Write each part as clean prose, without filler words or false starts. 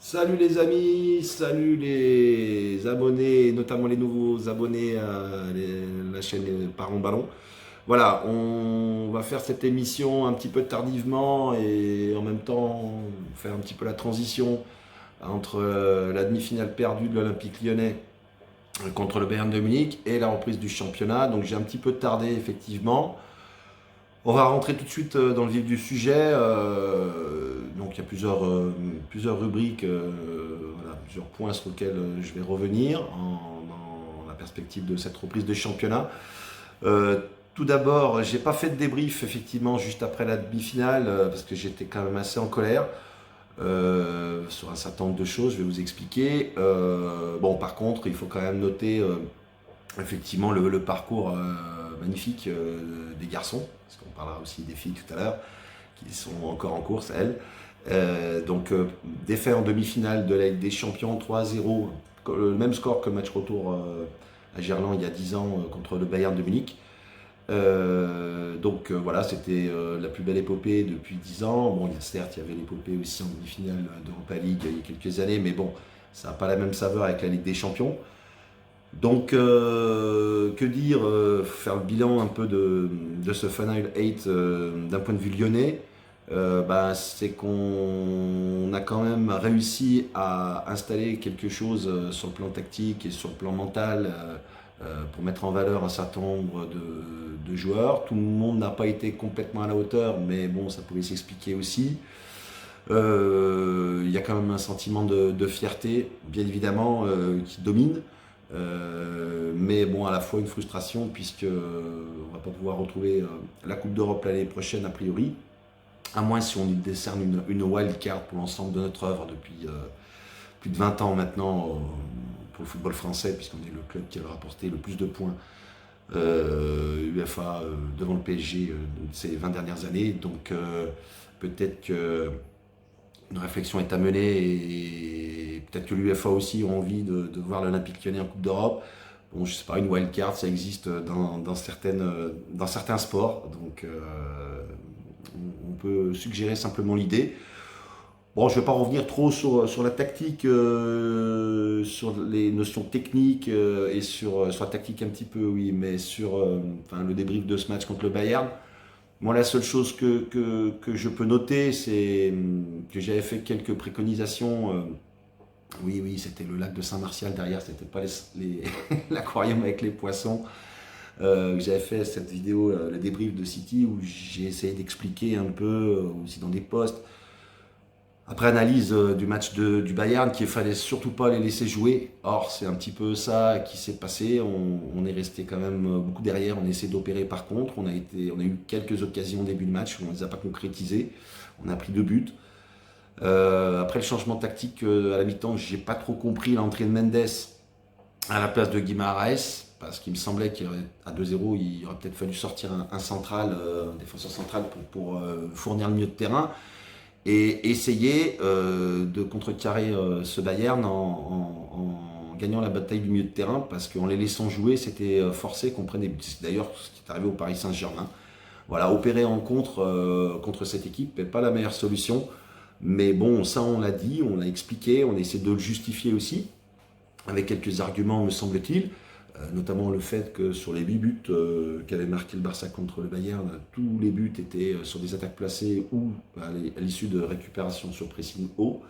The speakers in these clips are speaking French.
Salut les amis, salut les abonnés, notamment les nouveaux abonnés à la chaîne Parlons Ballon. Voilà, on va faire cette émission un petit peu tardivement et en même temps faire un petit peu la transition entre la demi-finale perdue de l'Olympique Lyonnais contre le Bayern de Munich et la reprise du championnat. Donc j'ai un petit peu tardé effectivement. On va rentrer tout de suite dans le vif du sujet. Donc il y a plusieurs rubriques, voilà, plusieurs points sur lesquels je vais revenir dans la perspective de cette reprise de championnat. Euh, Tout d'abord, j'ai pas fait de débrief effectivement juste après la demi-finale parce que j'étais quand même assez en colère sur un certain nombre de choses. Je vais vous expliquer. Bon, par contre, il faut quand même noter effectivement le parcours magnifique des garçons, parce qu'on parlera aussi des filles tout à l'heure, qui sont encore en course, elles. Défait en demi-finale de la Ligue des Champions 3-0, le même score que le match retour à Gerland il y a 10 ans contre le Bayern de Munich. Voilà, c'était la plus belle épopée depuis 10 ans. Bon, certes, il y avait l'épopée aussi en demi-finale d'Europa League il y a quelques années, mais bon, ça n'a pas la même saveur avec la Ligue des Champions. Que dire, faire le bilan un peu de ce Final 8 d'un point de vue lyonnais, c'est qu'on a quand même réussi à installer quelque chose sur le plan tactique et sur le plan mental pour mettre en valeur un certain nombre de joueurs. Tout le monde n'a pas été complètement à la hauteur, mais bon, ça pouvait s'expliquer aussi. Il y a quand même un sentiment de fierté, bien évidemment, qui domine. Mais bon, à la fois une frustration puisque on va pas pouvoir retrouver la Coupe d'Europe l'année prochaine a priori, à moins si on y décerne une wild card pour l'ensemble de notre œuvre depuis plus de 20 ans maintenant pour le football français, puisqu'on est le club qui a rapporté le plus de points UEFA devant le PSG ces 20 dernières années. Donc peut-être que une réflexion est à mener et peut-être que l'UEFA aussi a envie de voir l'Olympique Lyonnais en Coupe d'Europe. Bon, je sais pas, une wild card, ça existe dans certains sports, donc on peut suggérer simplement l'idée. Bon, je ne vais pas revenir trop sur la tactique, sur les notions techniques et sur la tactique un petit peu, oui, mais sur enfin, le débrief de ce match contre le Bayern. Moi, la seule chose que je peux noter, c'est que j'avais fait quelques préconisations. Oui, oui, c'était le lac de Saint-Martial derrière, c'était pas l'aquarium avec les poissons. J'avais fait cette vidéo, le débrief de City, où j'ai essayé d'expliquer un peu, aussi dans des posts, après analyse du match du Bayern, qu'il fallait surtout pas les laisser jouer. Or, c'est un petit peu ça qui s'est passé. On est resté quand même beaucoup derrière. On a essayé d'opérer par contre. On a eu quelques occasions au début de match. On ne les a pas concrétisées. On a pris 2 buts. Après le changement tactique à la mi-temps, j'ai pas trop compris l'entrée de Mendes à la place de Guimaraes. Parce qu'il me semblait qu'à 2-0, il aurait peut-être fallu sortir un central, un défenseur central pour fournir le milieu de terrain et essayer de contrecarrer ce Bayern en gagnant la bataille du milieu de terrain, parce qu'en les laissant jouer, c'était forcé qu'on prenne des buts. C'est d'ailleurs ce qui est arrivé au Paris Saint-Germain. Voilà, opérer en contre cette équipe n'est pas la meilleure solution. Mais bon, ça on l'a dit, on l'a expliqué, on a essayé de le justifier aussi, avec quelques arguments me semble-t-il. Notamment le fait que sur les 8 buts qu'avait marqué le Barça contre le Bayern, tous les buts étaient sur des attaques placées ou à l'issue de récupération sur pressing haut.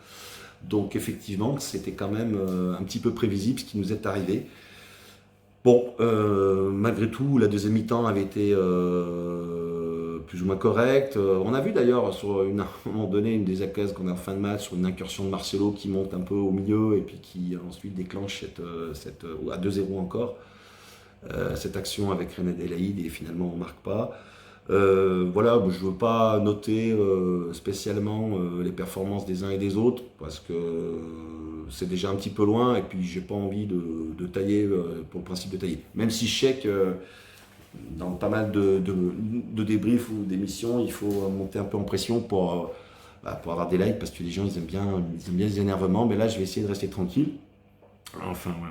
Donc effectivement, c'était quand même un petit peu prévisible ce qui nous est arrivé. Bon, malgré tout, la deuxième mi-temps avait été plus ou moins correcte. On a vu d'ailleurs à un moment donné une des occasions qu'on a en fin de match sur une incursion de Marcelo qui monte un peu au milieu et puis qui ensuite déclenche à 2-0 encore cette action avec René Delaïde et finalement on ne marque pas. Voilà, je ne veux pas noter spécialement les performances des uns et des autres parce que c'est déjà un petit peu loin et puis j'ai pas envie de tailler pour le principe de tailler. Même si je sais que dans pas mal de débriefs ou d'émissions, il faut monter un peu en pression pour avoir des likes parce que les gens ils aiment bien les énervements, mais là je vais essayer de rester tranquille. Enfin, ouais,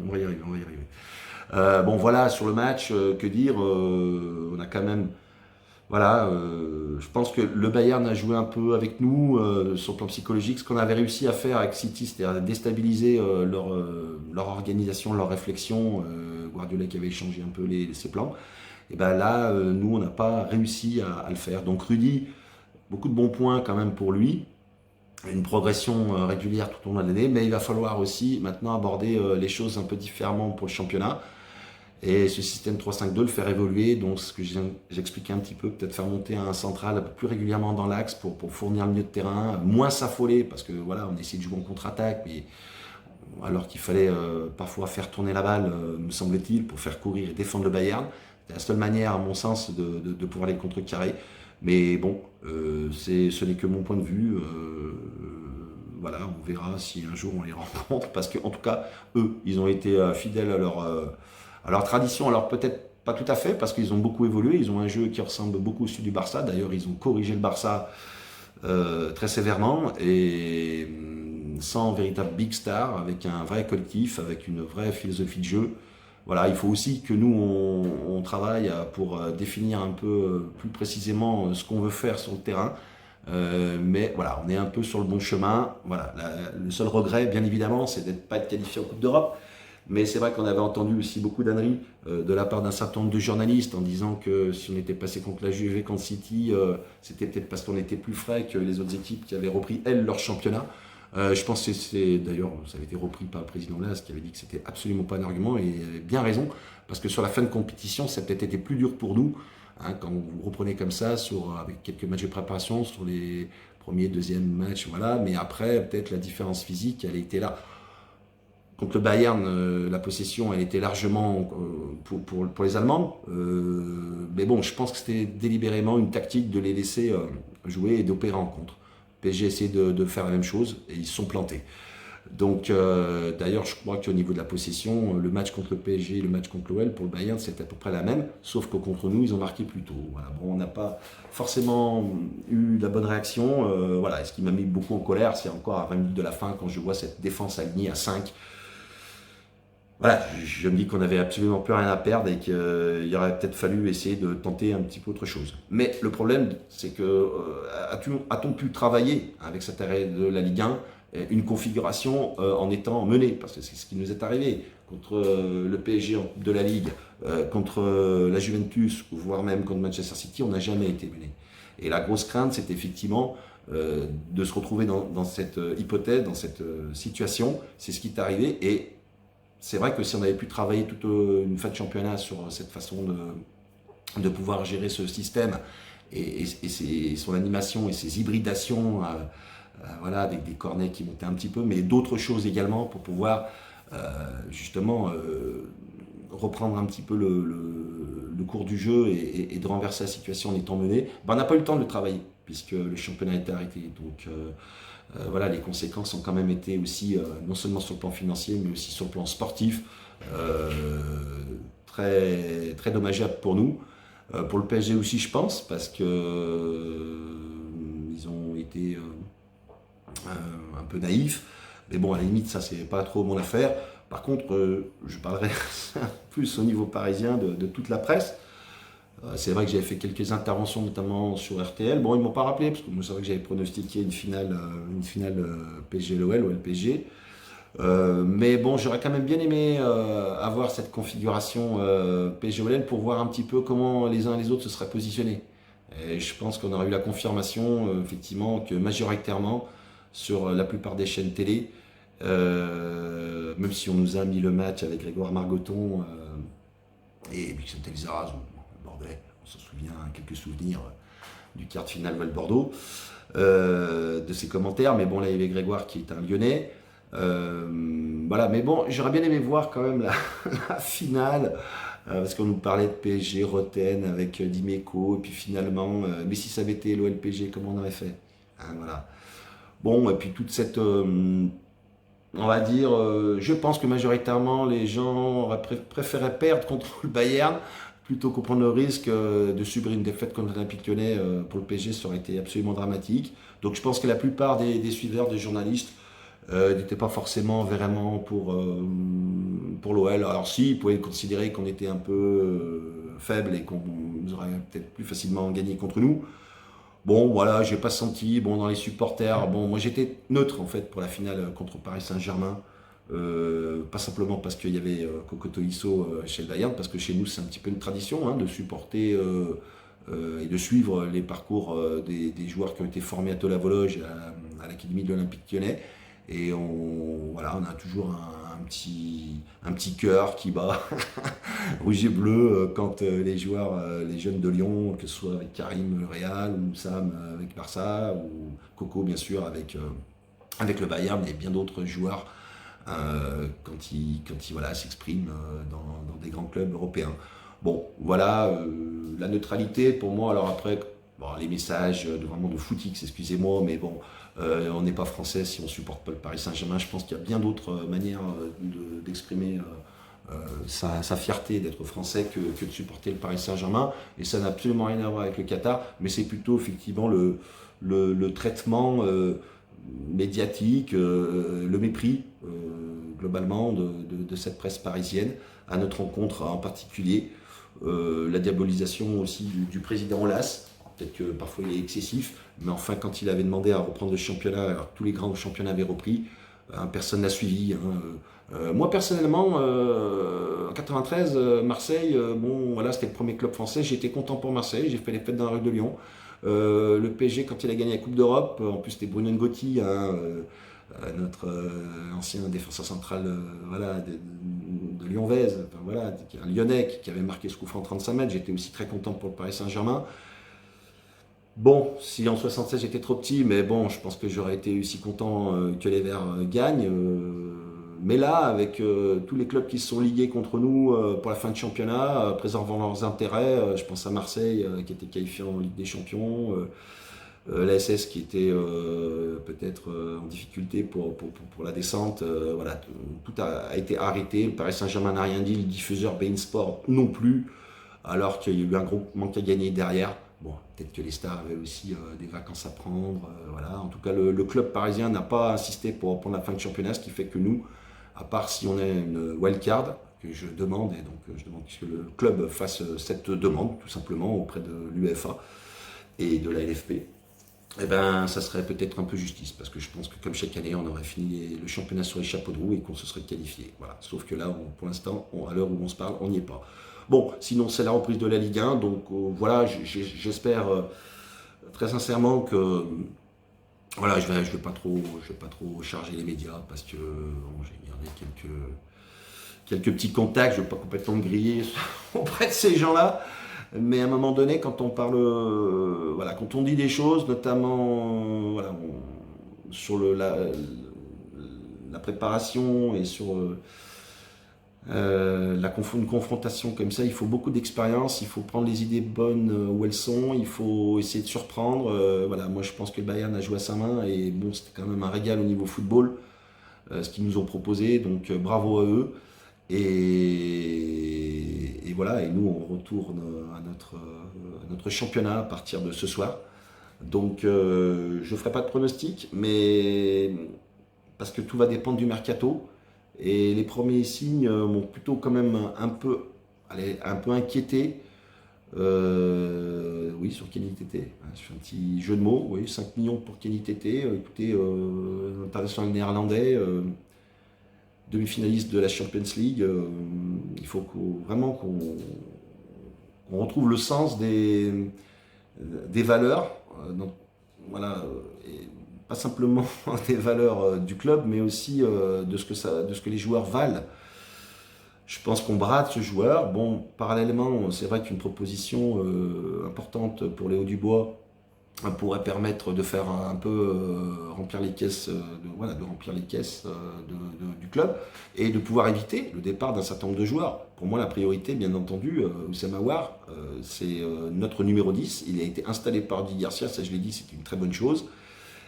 on va y arriver, on va y arriver. Bon voilà, sur le match, que dire, on a quand même Voilà, je pense que le Bayern a joué un peu avec nous sur le plan psychologique. Ce qu'on avait réussi à faire avec City, c'est-à-dire déstabiliser leur organisation, leur réflexion. Guardiola qui avait changé un peu ses plans. Et ben là, nous, on n'a pas réussi à le faire. Donc Rudy, beaucoup de bons points quand même pour lui. Une progression régulière tout au long de l'année, mais il va falloir aussi maintenant aborder les choses un peu différemment pour le championnat. Et ce système 3-5-2 le faire évoluer, donc ce que j'expliquais un petit peu, peut-être faire monter un central un peu plus régulièrement dans l'axe pour fournir le milieu de terrain, moins s'affoler, parce que voilà, on essaie de jouer en contre-attaque, mais alors qu'il fallait parfois faire tourner la balle, me semble-t-il, pour faire courir et défendre le Bayern. C'est la seule manière, à mon sens, de pouvoir les contrecarrer. Mais bon, ce n'est que mon point de vue. Voilà, on verra si un jour on les rencontre, parce qu'en tout cas, eux, ils ont été fidèles à leur tradition. Alors peut-être pas tout à fait, parce qu'ils ont beaucoup évolué. Ils ont un jeu qui ressemble beaucoup au celui du Barça. D'ailleurs, ils ont corrigé le Barça très sévèrement et sans véritable big star, avec un vrai collectif, avec une vraie philosophie de jeu. Voilà, il faut aussi que nous, on travaille pour définir un peu plus précisément ce qu'on veut faire sur le terrain. Mais voilà, on est un peu sur le bon chemin. Voilà, le seul regret, bien évidemment, c'est d'être pas être qualifié en Coupe d'Europe. Mais c'est vrai qu'on avait entendu aussi beaucoup d'âneries de la part d'un certain nombre de journalistes en disant que si on était passé contre la Juve et contre City, c'était peut-être parce qu'on était plus frais que les autres équipes qui avaient repris, elles, leur championnat. Je pense que c'est d'ailleurs, ça avait été repris par le président Las qui avait dit que c'était absolument pas un argument et il avait bien raison parce que sur la fin de compétition, ça a peut-être été plus dur pour nous quand vous reprenez comme ça avec quelques matchs de préparation sur les premiers, deuxièmes matchs, voilà. Mais après, peut-être la différence physique, elle était là. Contre le Bayern, la possession, elle était largement pour les Allemands. Mais bon, je pense que c'était délibérément une tactique de les laisser jouer et d'opérer en contre. PSG essaie de faire la même chose et ils se sont plantés. Donc, d'ailleurs, je crois qu'au niveau de la possession, le match contre le PSG et le match contre l'OL, pour le Bayern, c'est à peu près la même, sauf que contre nous, ils ont marqué plus tôt. Voilà. Bon, on n'a pas forcément eu la bonne réaction. Voilà. Et ce qui m'a mis beaucoup en colère, c'est encore à 20 minutes de la fin, quand je vois cette défense alignée à 5. Voilà, je me dis qu'on n'avait absolument plus rien à perdre et qu'il aurait peut-être fallu essayer de tenter un petit peu autre chose. Mais le problème, c'est que a-t-on pu travailler avec cet arrêt de la Ligue 1 une configuration en étant mené, parce que c'est ce qui nous est arrivé contre le PSG de la Ligue, contre la Juventus, voire même contre Manchester City, on n'a jamais été mené. Et la grosse crainte, c'est effectivement de se retrouver dans cette hypothèse, dans cette situation. C'est ce qui est arrivé et c'est vrai que si on avait pu travailler toute une fin de championnat sur cette façon de pouvoir gérer ce système et son animation et ses hybridations, voilà, avec des cornets qui montaient un petit peu, mais d'autres choses également pour pouvoir justement reprendre un petit peu le cours du jeu et de renverser la situation en étant mené, ben, on n'a pas eu le temps de le travailler puisque le championnat était arrêté. Donc voilà, les conséquences ont quand même été aussi, non seulement sur le plan financier, mais aussi sur le plan sportif, euh, très, très dommageable pour nous. Pour le PSG aussi, je pense, parce que ils ont été un peu naïfs. Mais bon, à la limite, ça, c'est pas trop mon affaire. Par contre, je parlerai plus au niveau parisien de toute la presse. C'est vrai que j'avais fait quelques interventions, notamment sur RTL. Bon, ils ne m'ont pas rappelé, parce que moi, c'est vrai que j'avais pronostiqué une finale PSG-LOL ou LPG. Mais bon, j'aurais quand même bien aimé avoir cette configuration PSG-OL pour voir un petit peu comment les uns et les autres se seraient positionnés. Et je pense qu'on aurait eu la confirmation, effectivement, que majoritairement, sur la plupart des chaînes télé, même si on nous a mis le match avec Grégoire Margoton et Bixen Telzaraz, Bordelais, on s'en souvient, quelques souvenirs du quart de finale Val-Bordeaux, de ses commentaires, mais bon, là il y avait Grégoire qui est un Lyonnais. Voilà, mais bon, j'aurais bien aimé voir quand même la finale, parce qu'on nous parlait de PSG, Roten avec Dimeco, et puis finalement, mais si ça avait été l'OL-PSG, comment on aurait fait hein, voilà. Bon, et puis toute cette, on va dire, je pense que majoritairement les gens auraient préféré perdre contre le Bayern plutôt que prendre le risque de subir une défaite contre l'Olympique Lyonnais pour le PSG, ça aurait été absolument dramatique. Donc je pense que la plupart des suiveurs, des journalistes, n'étaient pas forcément vraiment pour l'OL. Alors si, ils pouvaient considérer qu'on était un peu faible et qu'on aurait peut-être plus facilement gagné contre nous. Bon, voilà, j'ai pas senti. Bon, dans les supporters, bon, moi j'étais neutre en fait pour la finale contre Paris Saint-Germain. Pas simplement parce qu'il y avait Coco Tolisso chez le Bayern, parce que chez nous c'est un petit peu une tradition hein, de supporter et de suivre les parcours des joueurs qui ont été formés à Tola-Vologe, à l'Académie de l'Olympique Lyonnais. Et voilà, on a toujours un petit cœur qui bat rouge et bleu quand les joueurs, les jeunes de Lyon, que ce soit avec Karim le Real, ou Sam avec Barça, ou Coco bien sûr avec le Bayern, et bien d'autres joueurs quand ils voilà, s'expriment dans des grands clubs européens. Bon, voilà, la neutralité pour moi, alors après, bon, les messages vraiment de footix, excusez-moi, mais bon, on n'est pas français si on supporte pas le Paris Saint-Germain. Je pense qu'il y a bien d'autres manières d'exprimer sa fierté d'être français que de supporter le Paris Saint-Germain. Et ça n'a absolument rien à voir avec le Qatar, mais c'est plutôt effectivement le traitement médiatique, le mépris globalement de cette presse parisienne à notre rencontre en particulier, la diabolisation aussi du président Aulas. Peut-être que parfois il est excessif, mais enfin quand il avait demandé à reprendre le championnat, alors que tous les grands championnats avaient repris, personne n'a suivi. Moi personnellement, en 93, Marseille, bon voilà, c'était le premier club français, j'étais content pour Marseille, j'ai fait les fêtes dans la rue de Lyon. Le PSG, quand il a gagné la Coupe d'Europe, en plus c'était Bruno Ngotti, hein, notre ancien défenseur central voilà, de Lyon-Vez, enfin, voilà, un Lyonnais qui avait marqué ce coup franc en 35 mètres, j'étais aussi très content pour le Paris Saint-Germain. Bon, si en 76 j'étais trop petit, mais bon, je pense que j'aurais été aussi content que les Verts gagnent. Mais là, avec tous les clubs qui se sont ligués contre nous pour la fin de championnat, préservant leurs intérêts, je pense à Marseille qui était qualifié en Ligue des Champions, l'ASS qui était peut-être en difficulté pour la descente. Voilà, tout a été arrêté. Le Paris Saint-Germain n'a rien dit, le diffuseur beIN Sport non plus, alors qu'il y a eu un gros manque à gagner derrière. Bon, peut-être que les stars avaient aussi des vacances à prendre. Voilà. En tout cas, le club parisien n'a pas insisté pour la fin de championnat, ce qui fait que nous, à part si on est une wildcard, que je demande, et donc je demande que le club fasse cette demande, tout simplement, auprès de l'UEFA et de la LFP, eh ben, ça serait peut-être un peu justice, parce que je pense que comme chaque année, on aurait fini le championnat sur les chapeaux de roue et qu'on se serait qualifié. Voilà. Sauf que là, pour l'instant, à l'heure où on se parle, on n'y est pas. Bon, sinon c'est la reprise de la Ligue 1, donc voilà, j'espère très sincèrement que voilà, je vais pas trop charger les médias parce que bon, j'ai gardé quelques petits contacts, je ne veux pas complètement me griller auprès de ces gens-là. Mais à un moment donné, quand on parle, voilà, quand on dit des choses, notamment voilà, sur la préparation et sur une confrontation comme ça, il faut beaucoup d'expérience, il faut prendre les idées bonnes où elles sont, il faut essayer de surprendre. Voilà, moi je pense que le Bayern a joué à sa main et bon, c'était quand même un régal au niveau football, ce qu'ils nous ont proposé, donc bravo à eux. Et voilà, et nous on retourne à notre championnat à partir de ce soir. Donc je ne ferai pas de pronostic, mais parce que tout va dépendre du mercato. Et les premiers signes m'ont plutôt quand même un peu inquiété. Oui, sur Kenny Tété. Je fais un petit jeu de mots. Oui, 5 millions pour Kenny Tété. Écoutez, international néerlandais, demi-finaliste de la Champions League. Il faut vraiment qu'on retrouve le sens des valeurs. Donc, voilà. Et pas simplement des valeurs du club, mais aussi de ce que les joueurs valent. Je pense qu'on brade ce joueur. Bon, parallèlement, c'est vrai qu'une proposition importante pour Léo Dubois pourrait permettre de faire un peu remplir les caisses, de remplir les caisses du club et de pouvoir éviter le départ d'un certain nombre de joueurs. Pour moi, la priorité, bien entendu, Oussama Aouar, c'est notre numéro 10. Il a été installé par Di Garcia, ça je l'ai dit, c'est une très bonne chose.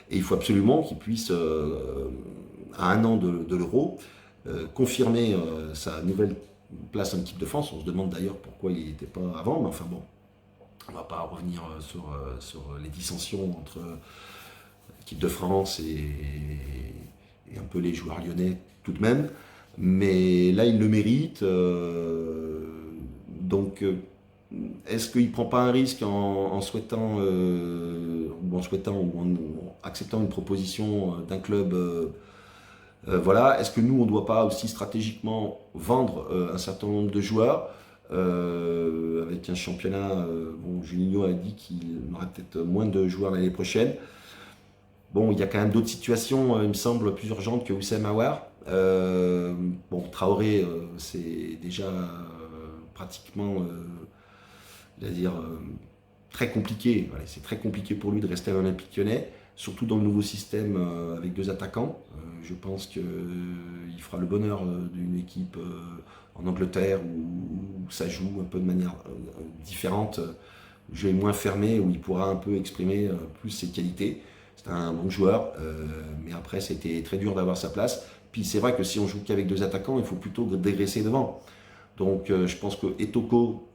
Et il faut absolument qu'il puisse, à un an de l'Euro, confirmer sa nouvelle place en équipe de France. On se demande d'ailleurs pourquoi il n'y était pas avant, mais enfin bon, on ne va pas revenir sur les dissensions entre l'équipe de France et un peu les joueurs lyonnais tout de même. Mais là, il le mérite. Donc, est-ce qu'il ne prend pas un risque en souhaitant, ou en acceptant une proposition d'un club voilà, est-ce que nous, on ne doit pas aussi stratégiquement vendre un certain nombre de joueurs avec un championnat, bon, Juninho a dit qu'il aurait peut-être moins de joueurs l'année prochaine. Bon, il y a quand même d'autres situations, il me semble, plus urgentes que Houssem Aouar. Bon, Traoré, c'est déjà pratiquement, c'est-à-dire très compliqué. Voilà, c'est très compliqué pour lui de rester à l'Olympique Lyonnais, surtout dans le nouveau système avec 2 attaquants. Je pense qu'il fera le bonheur d'une équipe en Angleterre où ça joue un peu de manière différente. Le jeu est moins fermé, où il pourra un peu exprimer plus ses qualités. C'est un bon joueur, mais après, ça a été très dur d'avoir sa place. Puis c'est vrai que si on joue qu'avec 2 attaquants, il faut plutôt dégraisser devant. Donc je pense que Etoko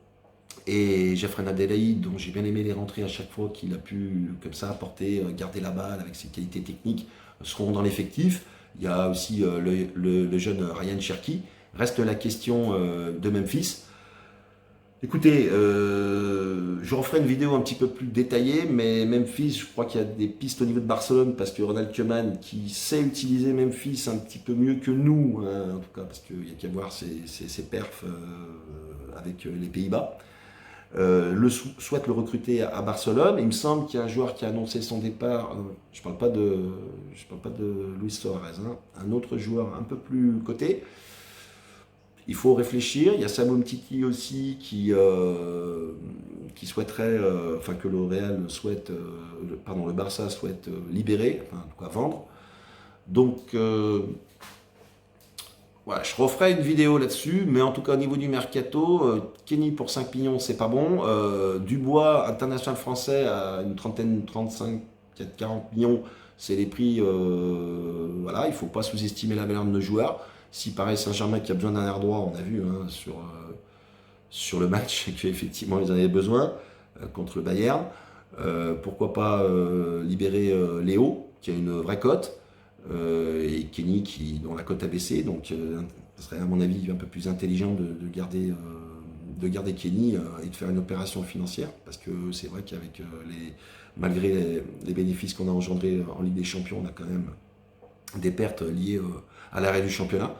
et Jeffrey Adelaide, dont j'ai bien aimé les rentrées à chaque fois qu'il a pu comme ça apporter, garder la balle avec ses qualités techniques, seront dans l'effectif. Il y a aussi le jeune Ryan Cherki. Reste la question de Memphis. Écoutez, je referai une vidéo un petit peu plus détaillée, mais Memphis, je crois qu'il y a des pistes au niveau de Barcelone, parce que Ronald Koeman, qui sait utiliser Memphis un petit peu mieux que nous, hein, en tout cas, parce qu'il y a qu'à voir ses perfs avec les Pays-Bas, souhaite le recruter à Barcelone. Il me semble qu'il y a un joueur qui a annoncé son départ, je ne parle pas de Luis Suarez, hein, un autre joueur un peu plus coté. Il faut réfléchir. Il y a Samu Umtiti aussi qui souhaiterait, enfin que le Real souhaite, le Barça souhaite libérer, enfin en tout cas vendre. Donc voilà, je referai une vidéo là-dessus, mais en tout cas au niveau du mercato, Kenny pour 5 millions, c'est pas bon. Dubois, international français, à une trentaine, 35, 40 millions, c'est les prix. Voilà, il ne faut pas sous-estimer la valeur de nos joueurs. Si Paris Saint-Germain qui a besoin d'un air droit, on a vu hein, sur le match qu'effectivement ils en avaient besoin contre le Bayern. Pourquoi pas libérer Léo, qui a une vraie cote, et Kenny dont la cote a baissé. Donc ce serait à mon avis un peu plus intelligent de garder Kenny et de faire une opération financière. Parce que c'est vrai qu'avec malgré les bénéfices qu'on a engendrés en Ligue des Champions, on a quand même des pertes liées à l'arrêt du championnat.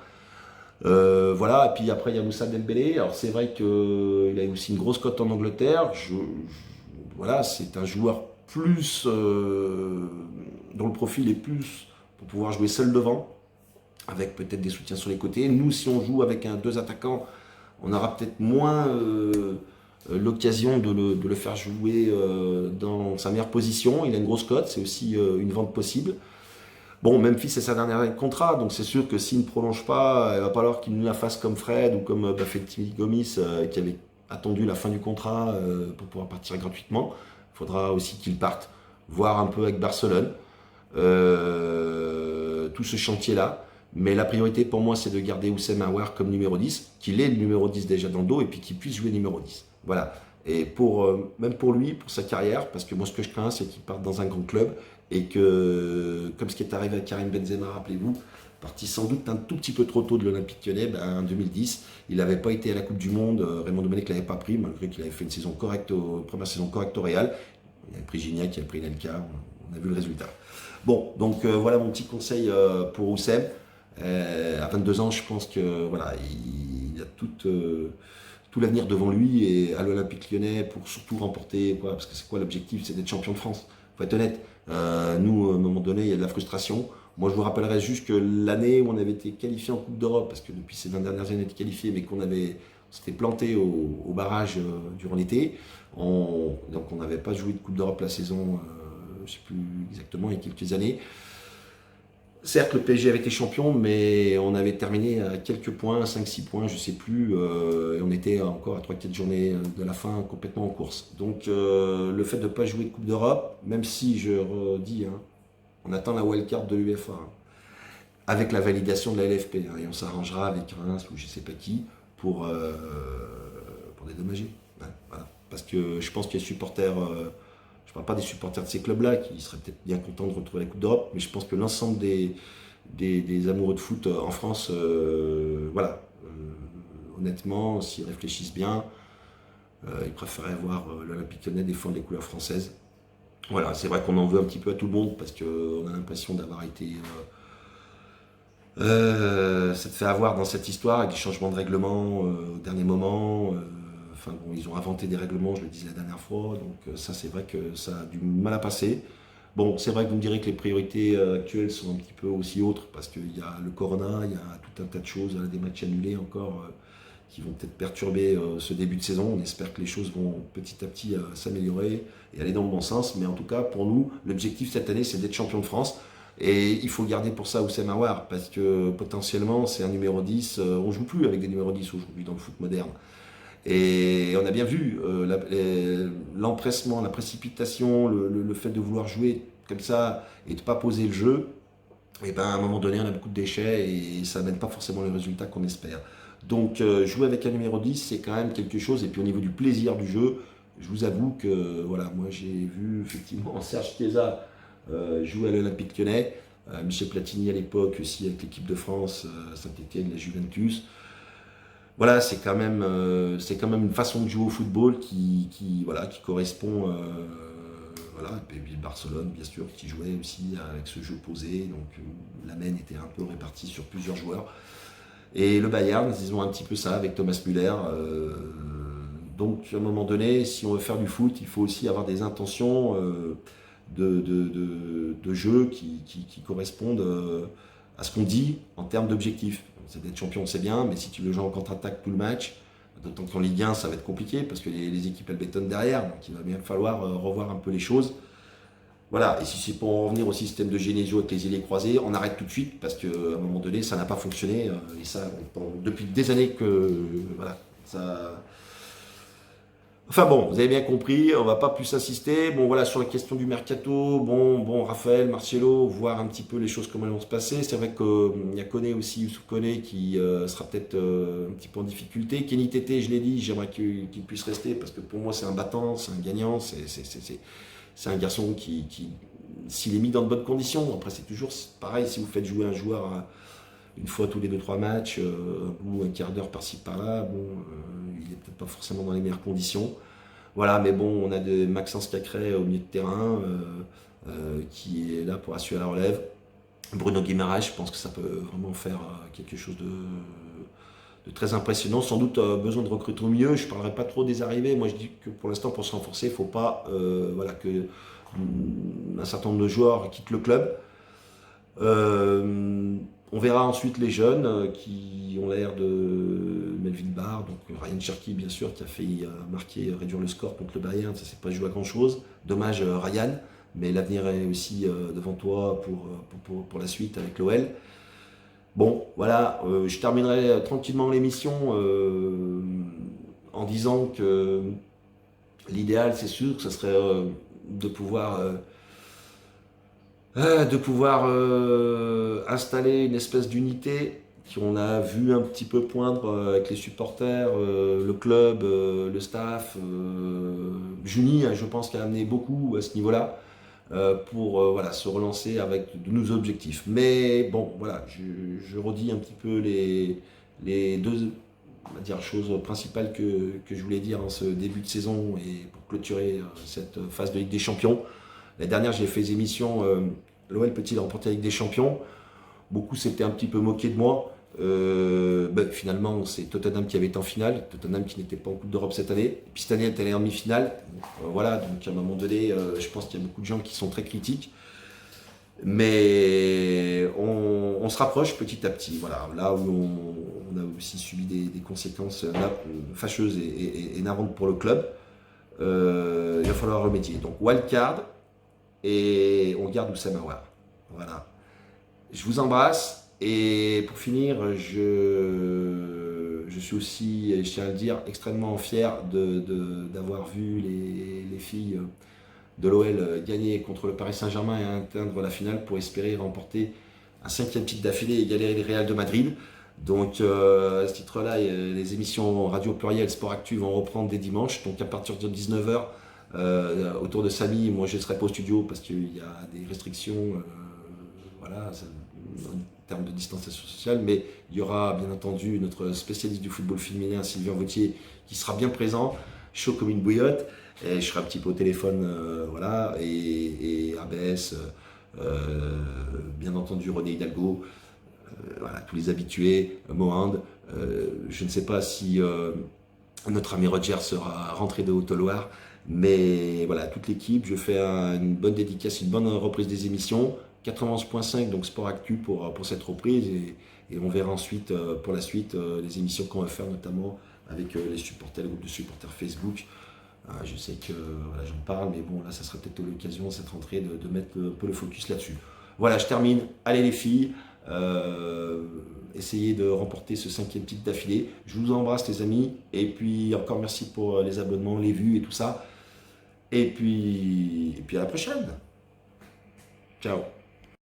Voilà, et puis après il y a Moussa Dembélé. Alors c'est vrai qu'il a aussi une grosse cote en Angleterre. Voilà, c'est un joueur plus dont le profil est plus pour pouvoir jouer seul devant, avec peut-être des soutiens sur les côtés. Nous, si on joue avec 2 attaquants, on aura peut-être moins l'occasion de le faire jouer dans sa meilleure position. Il a une grosse cote, c'est aussi une vente possible. Bon, Memphis, c'est sa dernière année de contrat, donc c'est sûr que s'il ne prolonge pas, il va falloir qu'il nous la fasse comme Fred ou comme Bafétimbi Gomis, qui avait attendu la fin du contrat pour pouvoir partir gratuitement. Il faudra aussi qu'il parte, voir un peu avec Barcelone, tout ce chantier-là. Mais la priorité pour moi, c'est de garder Houssem Aouar comme numéro 10, qu'il ait le numéro 10 déjà dans le dos et puis qu'il puisse jouer numéro 10. Voilà. Et même pour lui, pour sa carrière, parce que moi ce que je crains, c'est qu'il parte dans un grand club et que, comme ce qui est arrivé à Karim Benzema, rappelez-vous, parti sans doute un tout petit peu trop tôt de l'Olympique Lyonnais, en 2010, il n'avait pas été à la Coupe du Monde, Raymond Domenech ne l'avait pas pris, malgré qu'il avait fait une première saison correcte au Real. Il avait pris Gignac, il avait pris Nelka, on a vu le résultat. Bon, donc voilà mon petit conseil pour Houssem. À 22 ans, je pense que voilà, il a tout l'avenir devant lui et à l'Olympique Lyonnais pour surtout remporter quoi, parce que c'est quoi l'objectif, c'est d'être champion de France. Faut être honnête. Nous, à un moment donné, il y a de la frustration. Moi, je vous rappellerai juste que l'année où on avait été qualifié en Coupe d'Europe, parce que depuis ces 20 dernières années, on était qualifié, mais qu'on s'était planté au barrage durant l'été. Donc, on n'avait pas joué de Coupe d'Europe la saison, je ne sais plus exactement, il y a quelques années. Certes, le PSG avait été champion, mais on avait terminé à quelques points, 5-6 points, je ne sais plus, et on était encore à 3-4 journées de la fin, complètement en course. Donc le fait de ne pas jouer de Coupe d'Europe, même si je redis, hein, on attend la wildcard de l'UEFA, hein, avec la validation de la LFP, hein, et on s'arrangera avec Reims ou je ne sais pas qui pour dédommager. Ouais, voilà. Parce que je pense qu'il y a des supporters... je ne parle pas des supporters de ces clubs-là qui seraient peut-être bien contents de retrouver la Coupe d'Europe, mais je pense que l'ensemble des amoureux de foot en France, voilà, honnêtement, s'ils réfléchissent bien, Ils préféraient voir l'Olympique Lyonnais défendre les couleurs françaises. Voilà, c'est vrai qu'on en veut un petit peu à tout le monde parce qu'on a l'impression d'avoir été ça te fait avoir dans cette histoire avec des changements de règlement au dernier moment. Enfin bon, ils ont inventé des règlements, je le disais la dernière fois, donc ça c'est vrai que ça a du mal à passer. Bon, c'est vrai que vous me direz que les priorités actuelles sont un petit peu aussi autres parce qu'il y a le corona, il y a tout un tas de choses, des matchs annulés encore qui vont peut-être perturber ce début de saison. On espère que les choses vont petit à petit s'améliorer et aller dans le bon sens, mais en tout cas pour nous, l'objectif cette année c'est d'être champion de France. Et il faut garder pour ça Oussem Aouar, parce que potentiellement c'est un numéro 10, on ne joue plus avec des numéros 10 aujourd'hui dans le foot moderne. Et on a bien vu l'empressement, la précipitation, le fait de vouloir jouer comme ça et de ne pas poser le jeu, et ben à un moment donné on a beaucoup de déchets et ça n'amène pas forcément les résultats qu'on espère. Donc jouer avec un numéro 10 c'est quand même quelque chose, et puis au niveau du plaisir du jeu, je vous avoue que voilà, moi j'ai vu effectivement Serge Chiesa jouer à l'Olympique Lyonnais, Michel Platini à l'époque aussi avec l'équipe de France, Saint-Étienne, la Juventus. Voilà, c'est quand même une façon de jouer au football voilà, qui correspond. Voilà, et puis Barcelone, bien sûr, qui jouait aussi avec ce jeu posé. Donc la main était un peu répartie sur plusieurs joueurs. Et le Bayern, ils ont un petit peu ça avec Thomas Müller. Donc à un moment donné, si on veut faire du foot, il faut aussi avoir des intentions de jeu qui correspondent à ce qu'on dit en termes d'objectifs. C'est d'être champion, c'est bien, mais si tu veux jouer en contre-attaque tout le match, d'autant qu'en Ligue 1, ça va être compliqué parce que les équipes elles bétonnent derrière, donc il va bien falloir revoir un peu les choses. Voilà, et si c'est pour en revenir au système de Genesio avec les ailiers croisés, on arrête tout de suite parce qu'à un moment donné, ça n'a pas fonctionné. Et ça, depuis des années que voilà, ça. Enfin bon, vous avez bien compris, on va pas plus insister. Bon voilà, sur la question du mercato, bon, Raphaël, Marcelo, voir un petit peu les choses comment elles vont se passer. C'est vrai qu'il y a Koné aussi, Youssouf Koné, qui sera peut-être un petit peu en difficulté. Kenny Tété, je l'ai dit, j'aimerais qu'il puisse rester parce que pour moi c'est un battant, c'est un gagnant, c'est un garçon qui s'il est mis dans de bonnes conditions, après c'est toujours pareil, si vous faites jouer un joueur une fois tous les 2-3 matchs, ou un quart d'heure par-ci par-là, bon, il n'est peut-être pas forcément dans les meilleures conditions. Voilà, mais bon, on a de Maxence Cacré au milieu de terrain, qui est là pour assurer la relève. Bruno Guimaraes, je pense que ça peut vraiment faire quelque chose de très impressionnant. Sans doute besoin de recruter au milieu. Je ne parlerai pas trop des arrivées. Moi, je dis que pour l'instant, pour se renforcer, il ne faut pas voilà, que un certain nombre de joueurs quittent le club. On verra ensuite les jeunes qui ont l'air de Melvin Barr, donc Ryan Cherky bien sûr, qui a failli marquer, réduire le score contre le Bayern, ça s'est pas joué à grand chose. Dommage Ryan, mais l'avenir est aussi devant toi pour la suite avec l'OL. Bon, voilà, je terminerai tranquillement l'émission en disant que l'idéal, c'est sûr, que ce serait de pouvoir installer une espèce d'unité qu'on a vu un petit peu poindre avec les supporters, le club, le staff. Juni, je pense, qui a amené beaucoup à ce niveau-là pour voilà, se relancer avec de nouveaux objectifs. Mais bon, voilà, je redis un petit peu les deux, on va dire, choses principales que je voulais dire en ce début de saison et pour clôturer cette phase de Ligue des Champions. La dernière, j'ai fait des émissions, l'OL peut-il remporter la Ligue des Champions? Beaucoup s'étaient un petit peu moqués de moi. Finalement, c'est Tottenham qui avait été en finale, Tottenham qui n'était pas en Coupe d'Europe cette année. Et puis cette année, elle est allée en demi-finale. Voilà, donc à un moment donné, je pense qu'il y a beaucoup de gens qui sont très critiques. Mais on se rapproche petit à petit. Voilà, là où on a aussi subi des conséquences fâcheuses et navantes pour le club, il va falloir remédier. Donc wildcard, et on garde Oussem Aouar. Voilà. Je vous embrasse et pour finir, je suis aussi, je tiens à le dire, extrêmement fier d'avoir vu les filles de l'OL gagner contre le Paris Saint-Germain et atteindre la finale pour espérer remporter un 5e titre d'affilée et égaler le Real de Madrid. Donc à ce titre-là, les émissions Radio Pluriel Sport Actu vont reprendre dès dimanche. Donc à partir de 19h, autour de Samy, moi je ne serai pas au studio parce qu'il y a des restrictions voilà, en termes de distanciation sociale, mais il y aura bien entendu notre spécialiste du football féminin, Sylvain Vautier, qui sera bien présent. chaud comme une bouillotte. Et je serai un petit peu au téléphone, voilà, et ABS, bien entendu René Hidalgo, voilà, tous les habitués, Mohand. Je ne sais pas si notre ami Roger sera rentré de Haute-Loire, mais voilà, toute l'équipe, je fais une bonne dédicace, une bonne reprise des émissions. 91.5, donc Sport Actu pour cette reprise, et on verra ensuite, pour la suite, les émissions qu'on va faire, notamment avec les supporters, le groupe de supporters Facebook. Je sais que voilà, j'en parle, mais bon, là, ça sera peut-être l'occasion, cette rentrée, de mettre un peu le focus là-dessus. Voilà, je termine. Allez les filles, essayez de remporter ce 5e titre d'affilée. Je vous embrasse les amis, et puis encore merci pour les abonnements, les vues et tout ça. Et puis à la prochaine. Ciao.